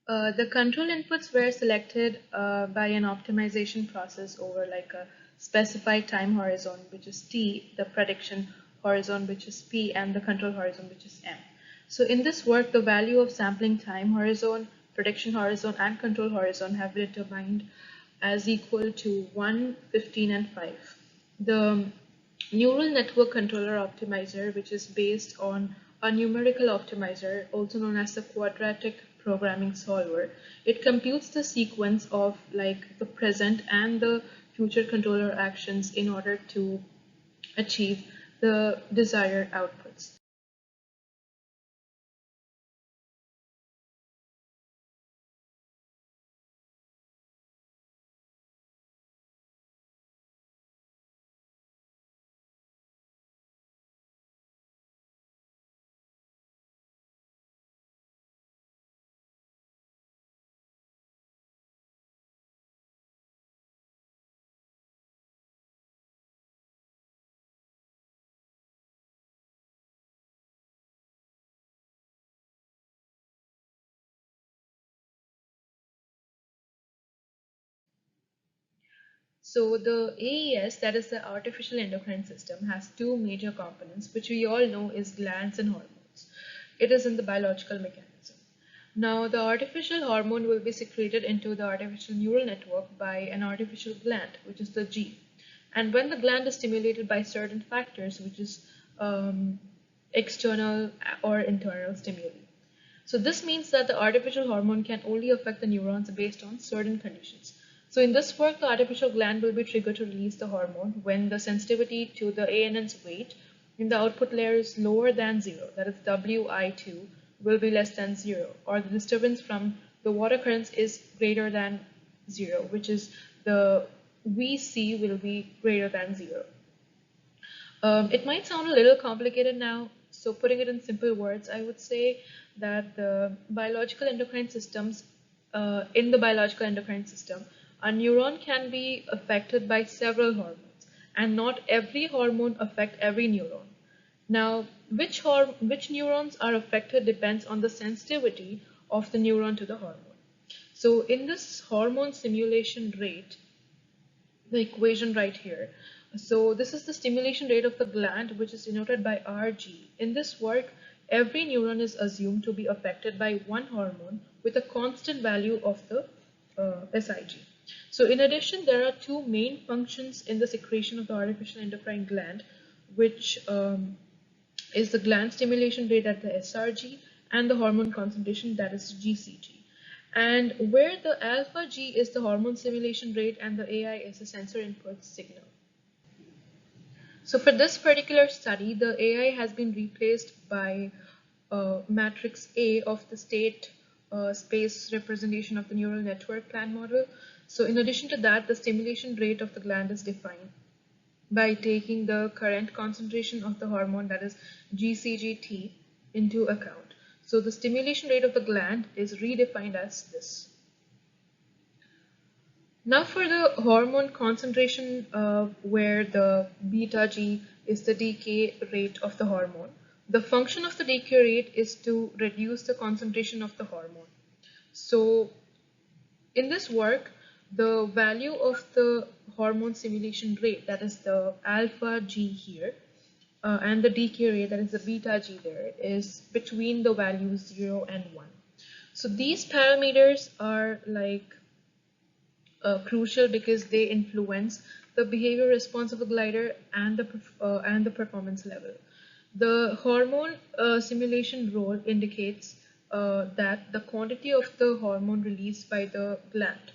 The control inputs were selected by an optimization process over like a specified time horizon, which is T, the prediction horizon, which is P, and the control horizon, which is M. So in this work, the value of sampling time horizon, prediction horizon, and control horizon have been determined as equal to 1, 15, and 5. The neural network controller optimizer, which is based on a numerical optimizer, also known as the quadratic programming solver. It computes the sequence of like the present and the future controller actions in order to achieve the desired outputs. So the AES, that is the artificial endocrine system, has two major components, which we all know is glands and hormones. It is in the biological mechanism. Now, the artificial hormone will be secreted into the artificial neural network by an artificial gland, which is the G. And when the gland is stimulated by certain factors, which is external or internal stimuli. So this means that the artificial hormone can only affect the neurons based on certain conditions. So in this work, the artificial gland will be triggered to release the hormone when the sensitivity to the ANN's weight in the output layer is lower than 0, that is WI2 will be less than 0, or the disturbance from the water currents is greater than 0, which is the VC will be greater than 0. It might sound a little complicated now, so putting it in simple words, I would say that the biological endocrine systems, in the biological endocrine system, a neuron can be affected by several hormones, and not every hormone affects every neuron. Now, which neurons are affected depends on the sensitivity of the neuron to the hormone. So in this hormone stimulation rate, the equation right here. So this is the stimulation rate of the gland, which is denoted by RG. In this work, every neuron is assumed to be affected by one hormone with a constant value of the SIG. So in addition, there are two main functions in the secretion of the artificial endocrine gland, which is the gland stimulation rate at the SRG and the hormone concentration, that is GCG. And where the alpha G is the hormone stimulation rate and the AI is the sensor input signal. So for this particular study, the AI has been replaced by matrix A of the state space representation of the neural network plan model. So in addition to that, the stimulation rate of the gland is defined by taking the current concentration of the hormone, that is GCGT, into account. So the stimulation rate of the gland is redefined as this. Now for the hormone concentration, where the beta G is the decay rate of the hormone. The function of the decay rate is to reduce the concentration of the hormone. So in this work, the value of the hormone stimulation rate, that is the alpha G here, and the decay rate, that is the beta G there, is between the values 0 and 1. So these parameters are like crucial because they influence the behavior response of the glider and the performance level. The hormone simulation role indicates that the quantity of the hormone released by the gland,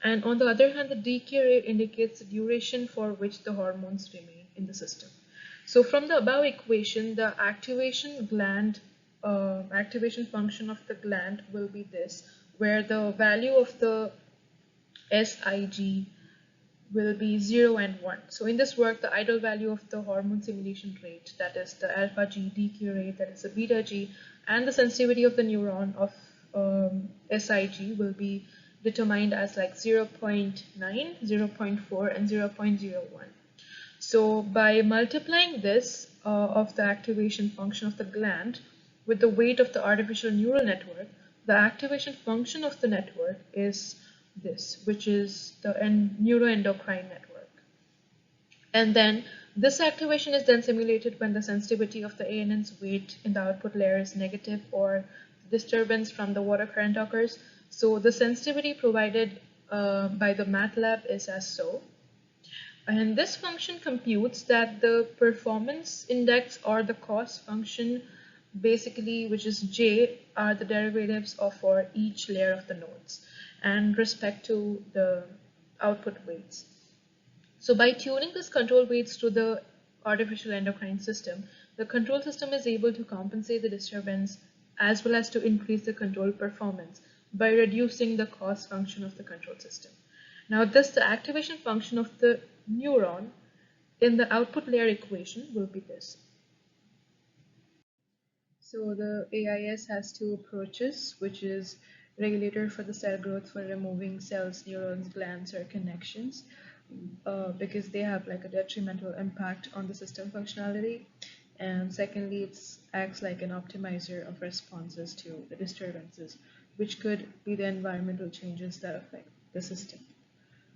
and on the other hand, the decay rate indicates the duration for which the hormones remain in the system. So from the above equation, the activation function of the gland will be this, where the value of the SIG will be 0 and 1. So in this work, the ideal value of the hormone stimulation rate, that is the alpha G, decay rate, that is the beta G, and the sensitivity of the neuron of SIG will be determined as like 0.9, 0.4, and 0.01. So by multiplying this of the activation function of the gland with the weight of the artificial neural network, the activation function of the network is this, which is the neuroendocrine network. And then this activation is then simulated when the sensitivity of the ANN's weight in the output layer is negative or disturbance from the water current occurs. So the sensitivity provided by the MATLAB is as so. And this function computes that the performance index or the cost function, basically, which is J, are the derivatives for each layer of the nodes and respect to the output weights. So by tuning this control weights to the artificial endocrine system, the control system is able to compensate the disturbance as well as to increase the control performance by reducing the cost function of the control system. Now thus the activation function of the neuron in the output layer equation will be this. So the AIS has two approaches, which is regulator for the cell growth for removing cells, neurons, glands, or connections, because they have like a detrimental impact on the system functionality. And secondly, it acts like an optimizer of responses to the disturbances, which could be the environmental changes that affect the system.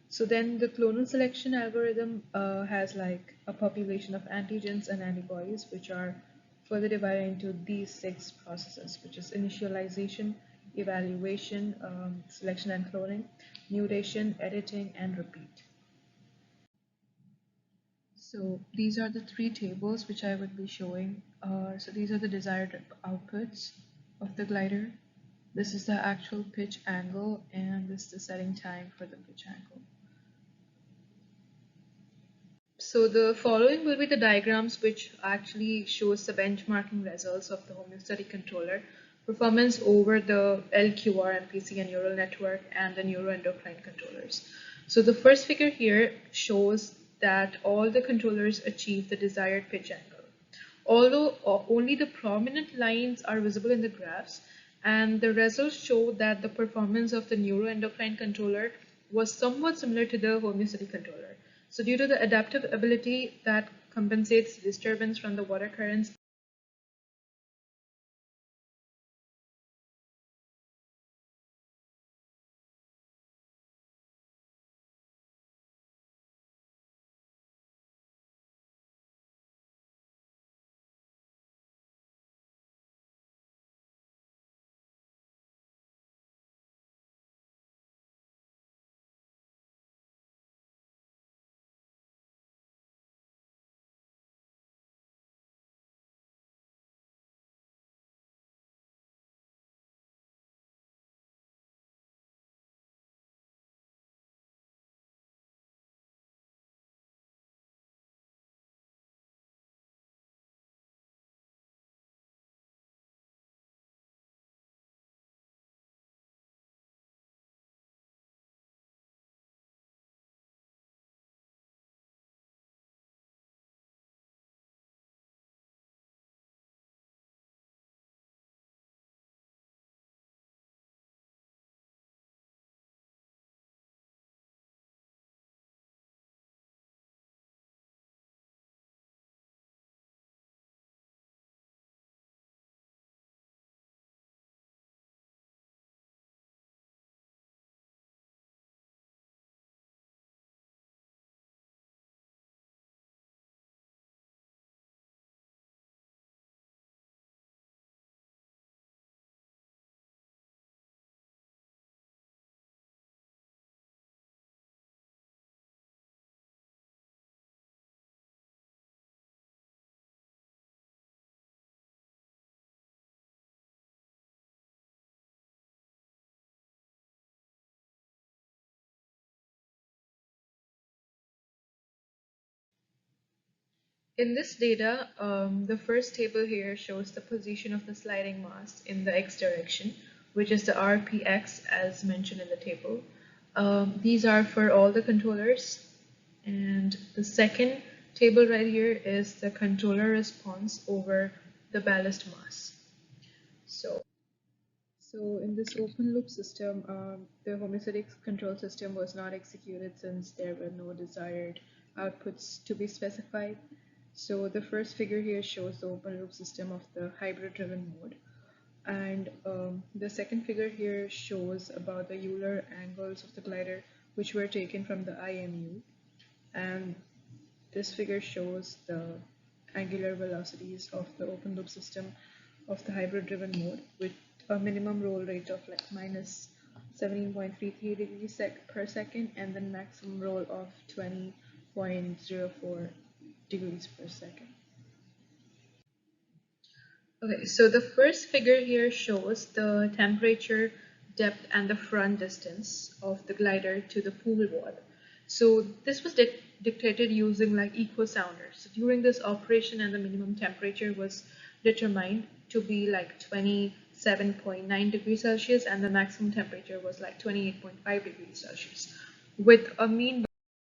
So then the clonal selection algorithm has like a population of antigens and antibodies, which are further divided into these 6 processes, which is initialization, evaluation, selection and cloning, mutation, editing, and repeat. So these are the 3 tables which I would be showing. So these are the desired outputs of the glider. This is the actual pitch angle, and this is the setting time for the pitch angle. So the following will be the diagrams which actually shows the benchmarking results of the homeostatic controller performance over the LQR, MPC, and neural network and the neuroendocrine controllers. So the first figure here shows that all the controllers achieve the desired pitch angle. Although only the prominent lines are visible in the graphs, and the results show that the performance of the neuroendocrine controller was somewhat similar to the homeostatic controller. So due to the adaptive ability that compensates disturbance from the water currents, in this data, the first table here shows the position of the sliding mass in the x direction, which is the RPX as mentioned in the table. These are for all the controllers. And the second table right here is the controller response over the ballast mass. So in this open loop system, the homeostatic control system was not executed since there were no desired outputs to be specified. So the first figure here shows the open loop system of the hybrid driven mode. And the second figure here shows about the Euler angles of the glider, which were taken from the IMU. And this figure shows the angular velocities of the open loop system of the hybrid driven mode with a minimum roll rate of like minus 17.33 degrees per second and then maximum roll of 20.04 degrees per second. Okay, so the first figure here shows the temperature, depth, and the front distance of the glider to the pool wall. So this was dictated using like echo sounders. So during this operation, and the minimum temperature was determined to be like 27.9 degrees Celsius, and the maximum temperature was like 28.5 degrees Celsius, with a mean